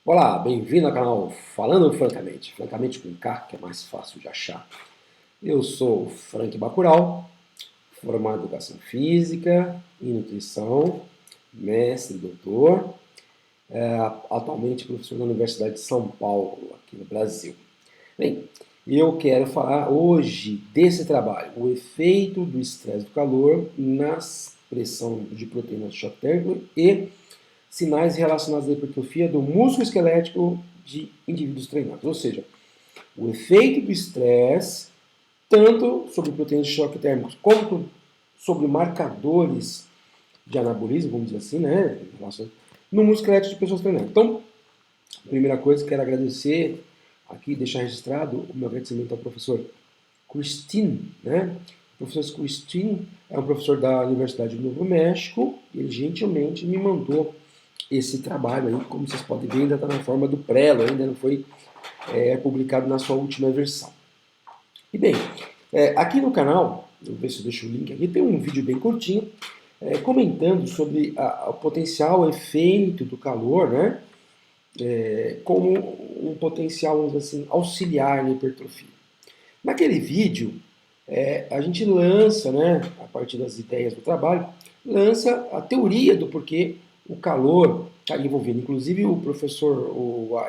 Olá, bem-vindo ao canal Falando Francamente, francamente com K, que é mais fácil de achar. Eu sou o Frank Bacurau, formado em Educação Física e Nutrição, mestre, doutor, atualmente professor da Universidade de São Paulo, aqui no Brasil. Bem, eu quero falar hoje desse trabalho, o efeito do estresse do calor na expressão de proteínas de choque térmico e sinais relacionados à hipertrofia do músculo esquelético de indivíduos treinados. Ou seja, o efeito do estresse, tanto sobre proteínas de choque térmicos, quanto sobre marcadores de anabolismo, vamos dizer assim, né? No músculo esquelético de pessoas treinando. Então, primeira coisa, quero agradecer aqui, deixar registrado o meu agradecimento ao professor Christine, né? O professor Christine é um professor da Universidade do Novo México e ele gentilmente me mandou esse trabalho aí, como vocês podem ver, ainda está na forma do prelo, ainda não foi publicado na sua última versão. E bem, aqui no canal, vou ver se eu deixo o link aqui, tem um vídeo bem curtinho, comentando sobre o potencial efeito do calor, né? Como um potencial, vamos dizer assim, auxiliar na hipertrofia. Naquele vídeo, a gente lança, né, a partir das ideias do trabalho, lança a teoria do porquê o calor está envolvido. Inclusive o professor,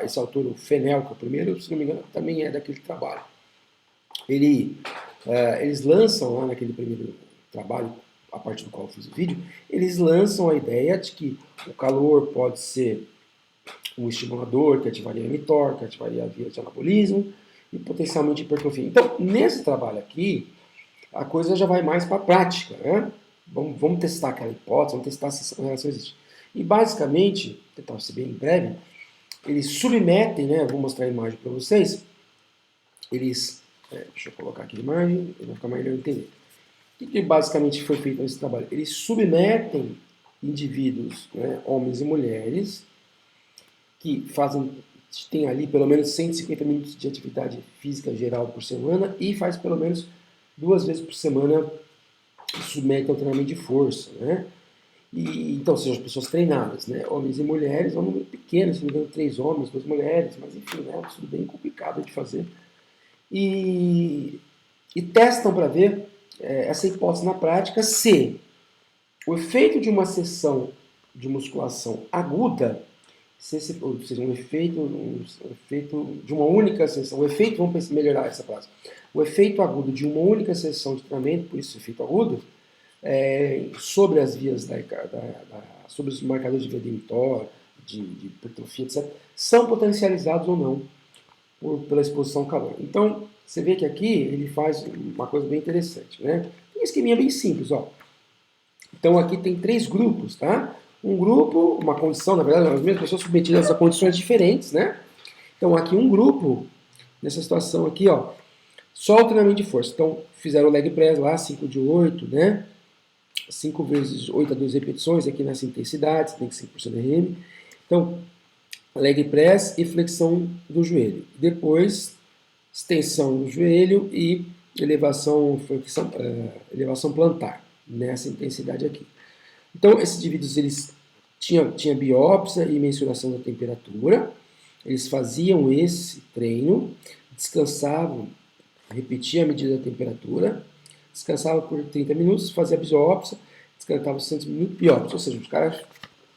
esse autor, o Fenel, que é o primeiro, se não me engano, também é daquele trabalho. Eles lançam lá naquele primeiro trabalho, a partir do qual eu fiz o vídeo, eles lançam a ideia de que o calor pode ser um estimulador que ativaria a mTOR, que ativaria a via de anabolismo e potencialmente hipertrofia. Então, nesse trabalho aqui, a coisa já vai mais para a prática, né? Vamos testar aquela hipótese, vamos testar se essa relação existe. E basicamente, tentar ser bem breve, eles submetem, né? Vou mostrar a imagem para vocês. Eles, deixa eu colocar aqui a imagem, vai ficar melhor entender. O que basicamente foi feito nesse trabalho? Eles submetem indivíduos, né, homens e mulheres, que tem ali pelo menos 150 minutos de atividade física geral por semana e faz pelo menos 2 vezes por semana submete ao treinamento de força, né? Então, sejam pessoas treinadas, né? Homens e mulheres, é um número pequeno, se não me engano, 3 homens, 2 mulheres, mas enfim, né? É um estudo bem complicado de fazer. E, e testam para ver essa hipótese na prática se o efeito de uma sessão de musculação aguda, ou seja, um efeito de uma única sessão, o efeito, vamos melhorar essa frase, o efeito agudo de uma única sessão de treinamento, por isso efeito agudo, sobre as vias sobre os marcadores de via de mTOR, de hipertrofia, etc., são potencializados ou não pela exposição ao calor. Então, você vê que aqui ele faz uma coisa bem interessante, né? Tem um esqueminha bem simples, ó. Então, aqui tem 3 grupos, tá? Um grupo, uma condição, na verdade, as mesmas pessoas submetidas a condições diferentes, né? Então, aqui um grupo, nessa situação aqui, ó, só o treinamento de força. Então, fizeram o leg press lá, 5 de 8, né? 5 vezes 8 a 12 repetições, aqui nessa intensidade, tem que 5% RM. Então, leg press e flexão do joelho. Depois, extensão do joelho e elevação plantar, nessa intensidade aqui. Então, esses indivíduos, eles tinham biópsia e mensuração da temperatura, eles faziam esse treino, descansavam, repetiam a medida da temperatura, descansavam por 30 minutos, fazia a biópsia, descansavam 100 minutos, biópsia, ou seja, os caras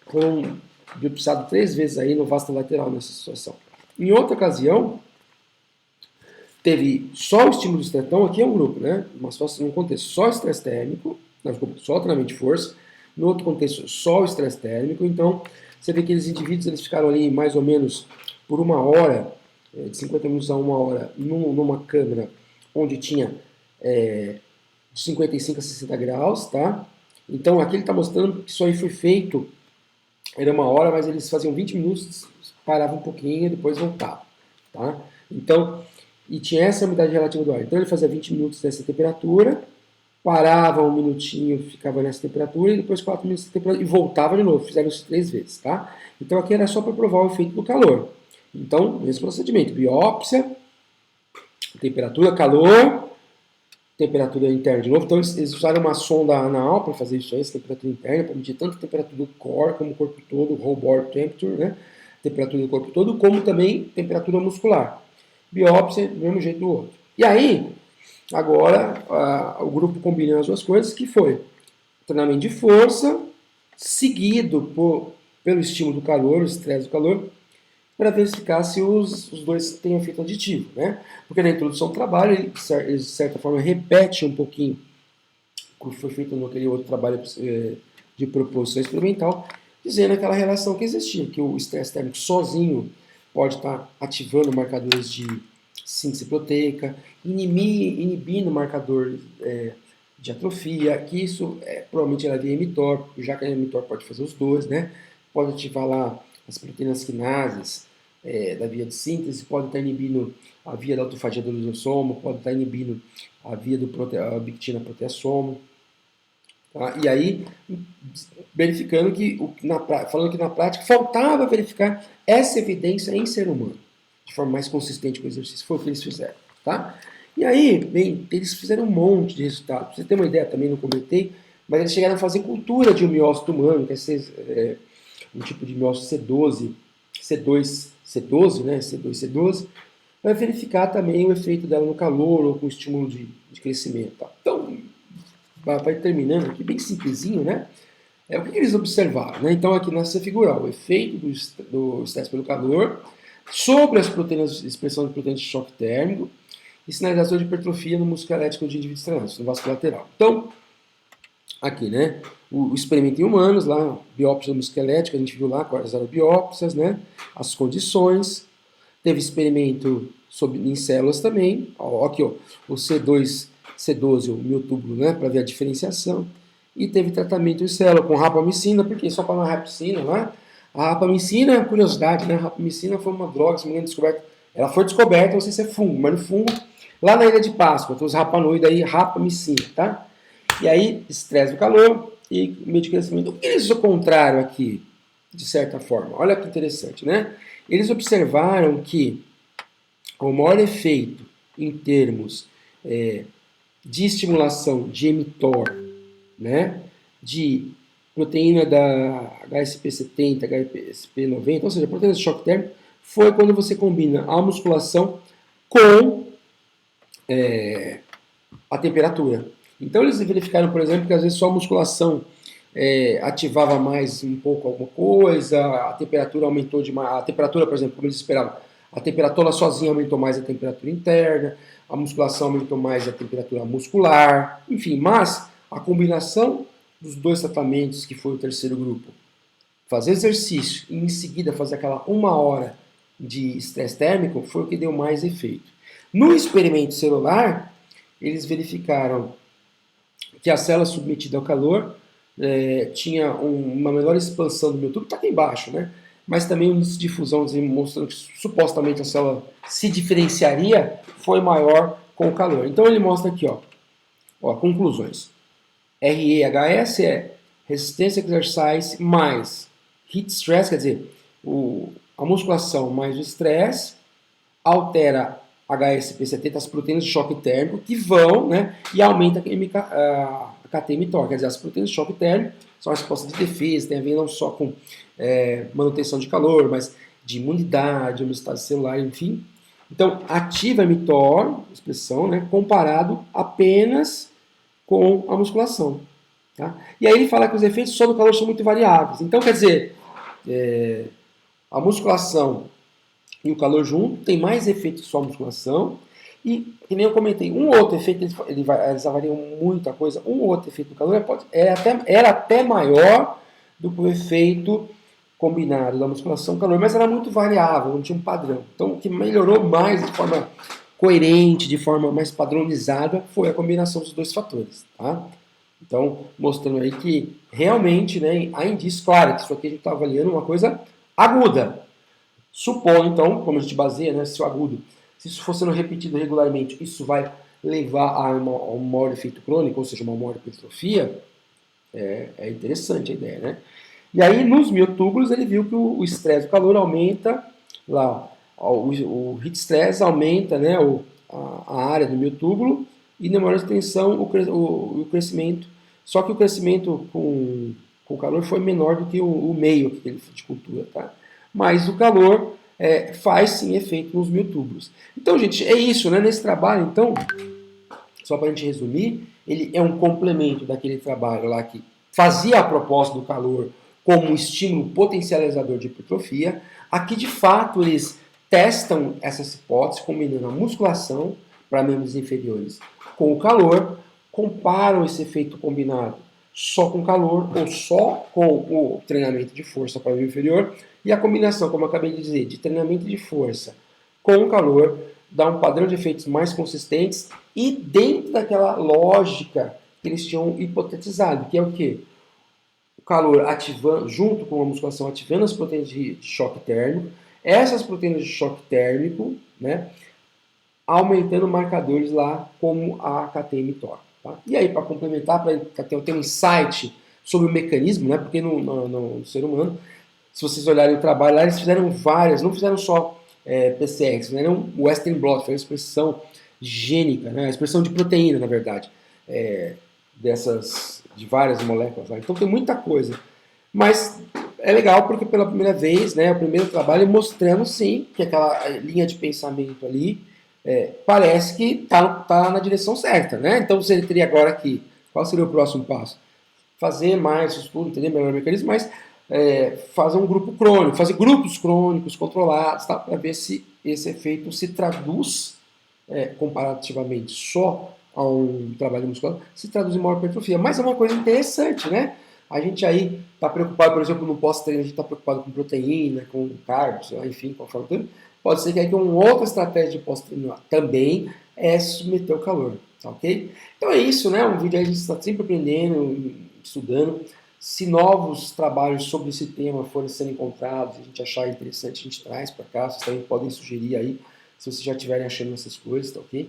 foram biopsiados 3 vezes aí no vasto lateral nessa situação. Em outra ocasião, teve só o estímulo de estresse, então aqui é um grupo, né? Uma situação, num contexto só estresse térmico, só treinamento de força, no outro contexto só o estresse térmico, então você vê que aqueles indivíduos eles ficaram ali mais ou menos por 1 hora, de 50 minutos a 1 hora, numa câmera onde tinha de 55 a 60 graus, tá? Então aqui ele está mostrando que isso aí foi feito, era 1 hora, mas eles faziam 20 minutos, paravam um pouquinho e depois voltavam, tá? Então, e tinha essa umidade relativa do ar. Então ele fazia 20 minutos nessa temperatura, parava 1 minutinho, ficava nessa temperatura, e depois 4 minutos nessa temperatura, e voltava de novo. Fizeram isso 3 vezes, tá? Então aqui era só para provar o efeito do calor. Então, mesmo procedimento, biópsia, temperatura, calor, temperatura interna de novo. Então eles usaram uma sonda anal para fazer isso aí, essa temperatura interna, para medir tanto a temperatura do core como o corpo todo, whole body temperature, né? temperatura do corpo todo, como também temperatura muscular. Biópsia, do mesmo jeito do outro. E aí, agora, o grupo combina as duas coisas, que foi treinamento de força, seguido pelo estímulo do calor, o estresse do calor, para verificar se os dois têm efeito aditivo, né? Porque na introdução ao trabalho, ele, de certa forma, repete um pouquinho o que foi feito naquele outro trabalho de proposição experimental, dizendo aquela relação que existia, que o estresse térmico sozinho pode estar ativando marcadores de síntese proteica, inibindo marcadores de atrofia, que isso provavelmente era via mTOR, já que a mTOR pode fazer os dois, né? Pode ativar lá as proteínas quinases da via de síntese, pode estar inibindo a via da autofagia do lisossomo, pode estar inibindo a via do bictina proteassomo. Tá? E aí, verificando que, falando que na prática faltava verificar essa evidência em ser humano, de forma mais consistente com o exercício. Foi o que eles fizeram. Tá? E aí, bem, eles fizeram um monte de resultados. Pra você ter uma ideia, também não comentei, mas eles chegaram a fazer cultura de um miócito humano, que é um tipo de miócito C12, C2C12, né? C2C12, para verificar também o efeito dela no calor ou com estímulo de crescimento. Tá? Então, vai terminando aqui, bem simplesinho, né? O que eles observaram? Né? Então, aqui nessa figura, o efeito do estresse pelo calor sobre as proteínas, expressão de proteínas de choque térmico e sinalização de hipertrofia no músculo elétrico de indivíduos treinados, no vaso lateral. Então, aqui, né? O experimento em humanos, lá, biópsia do músculo elétrico, a gente viu lá quais eram biópsias, né? As condições. Teve experimento em células também. Aqui, ó, o C12, o miotúbulo, né? Para ver a diferenciação. E teve tratamento em célula com rapamicina, porque só para uma rapamicina lá. A rapamicina, curiosidade, né? A rapamicina foi uma droga, se não me engano, descoberta. Ela foi descoberta, não sei se é fungo, mas no fungo, lá na Ilha de Páscoa, tem os rapanoides aí, rapamicina, tá? E aí, estresse do calor e meio de crescimento. O que eles encontraram aqui, de certa forma? Olha que interessante, né? Eles observaram que o maior efeito em termos de estimulação de mTOR, né, de proteína da HSP70, HSP90, ou seja, proteína de choque térmico, foi quando você combina a musculação com a temperatura. Então eles verificaram, por exemplo, que às vezes só a musculação ativava mais um pouco alguma coisa, a temperatura aumentou demais, a temperatura, por exemplo, como eles esperavam, a temperatura sozinha aumentou mais a temperatura interna, a musculação aumentou mais a temperatura muscular, enfim, mas a combinação dos dois tratamentos, que foi o terceiro grupo, fazer exercício e em seguida fazer aquela 1 hora de estresse térmico, foi o que deu mais efeito. No experimento celular, eles verificaram que a célula submetida ao calor tinha uma menor expansão do miotúbulo, está aqui embaixo, né? Mas também o índice de difusão, mostrando que supostamente a célula se diferenciaria, foi maior com o calor. Então ele mostra aqui, ó, conclusões. REHS é resistência ao exercise mais heat stress, quer dizer, a musculação mais o estresse, altera HSP70, as proteínas de choque térmico, que vão, né, e aumenta a KT-mTOR, quer dizer, as proteínas de choque térmico são a resposta de defesa, tem a ver não só com manutenção de calor, mas de imunidade, homeostase celular, enfim. Então, ativa a mTOR, expressão, né, comparado apenas com a musculação. Tá? E aí ele fala que os efeitos só do calor são muito variáveis. Então, quer dizer, a musculação e o calor junto tem mais efeito que só a musculação. E, que nem eu comentei, um outro efeito, eles avaliam muita coisa, um outro efeito do calor era até maior do que o efeito combinado da musculação calor, mas era muito variável, não tinha um padrão. Então, o que melhorou mais de forma coerente, de forma mais padronizada, foi a combinação dos dois fatores. Tá? Então, mostrando aí que realmente, né, há indícios, claro, que isso aqui a gente está avaliando uma coisa aguda. Supondo, então, como a gente baseia, né, se o agudo, se isso for sendo repetido regularmente, isso vai levar a um maior efeito crônico, ou seja, uma maior hipertrofia, é interessante a ideia, né? E aí, nos miotúbulos, ele viu que o estresse do calor aumenta, lá, o heat stress aumenta, né, a área do miotúbulo, e na maior extensão o crescimento. Só que o crescimento com o calor foi menor do que o meio de cultura, tá? mas o calor faz sim efeito nos miotúbulos. Então, gente, é isso, né? Nesse trabalho, então, só para a gente resumir, ele é um complemento daquele trabalho lá que fazia a proposta do calor como um estímulo potencializador de hipertrofia. Aqui, de fato, eles testam essas hipóteses, combinando a musculação para membros inferiores com o calor, comparam esse efeito combinado só com calor ou só com o treinamento de força para o membro inferior, e a combinação, como eu acabei de dizer, de treinamento de força com o calor dá um padrão de efeitos mais consistentes e dentro daquela lógica que eles tinham hipotetizado, que é o quê? O calor ativando, junto com a musculação, ativando as proteínas de choque térmico, essas proteínas de choque térmico, né, aumentando marcadores lá como a KT-mTOR. Tá? E aí, para complementar, para ter um insight sobre o mecanismo, né, porque no ser humano, se vocês olharem o trabalho lá, eles fizeram várias, não fizeram só PCX, fizeram Western blot, foi a expressão gênica, né, a expressão de proteína, na verdade, de várias moléculas lá. Então tem muita coisa. Mas é legal porque pela primeira vez, né, o primeiro trabalho mostrando sim que aquela linha de pensamento ali parece que está na direção certa, né? Então você teria agora aqui, qual seria o próximo passo? Fazer mais estudo, entender melhor o mecanismo, mas fazer um grupo crônico, fazer grupos crônicos controlados, tá? Para ver se esse efeito se traduz comparativamente só a um trabalho muscular, se traduz em maior hipertrofia. Mas é uma coisa interessante, né? A gente aí está preocupado, por exemplo, no pós-treino, a gente está preocupado com proteína, com carbs, enfim, conforme tudo. Pode ser que aí uma outra estratégia de pós-treino também é submeter o calor, tá ok? Então é isso, né? Um vídeo aí a gente está sempre aprendendo, estudando. Se novos trabalhos sobre esse tema forem sendo encontrados, a gente achar interessante, a gente traz para cá. Vocês também podem sugerir aí, se vocês já estiverem achando essas coisas, tá ok?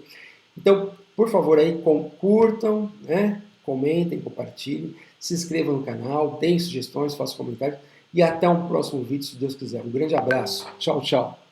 Então, por favor, aí curtam, né? Comentem, compartilhem, se inscrevam no canal, deem sugestões, façam comentários e até um próximo vídeo, se Deus quiser. Um grande abraço. Tchau, tchau.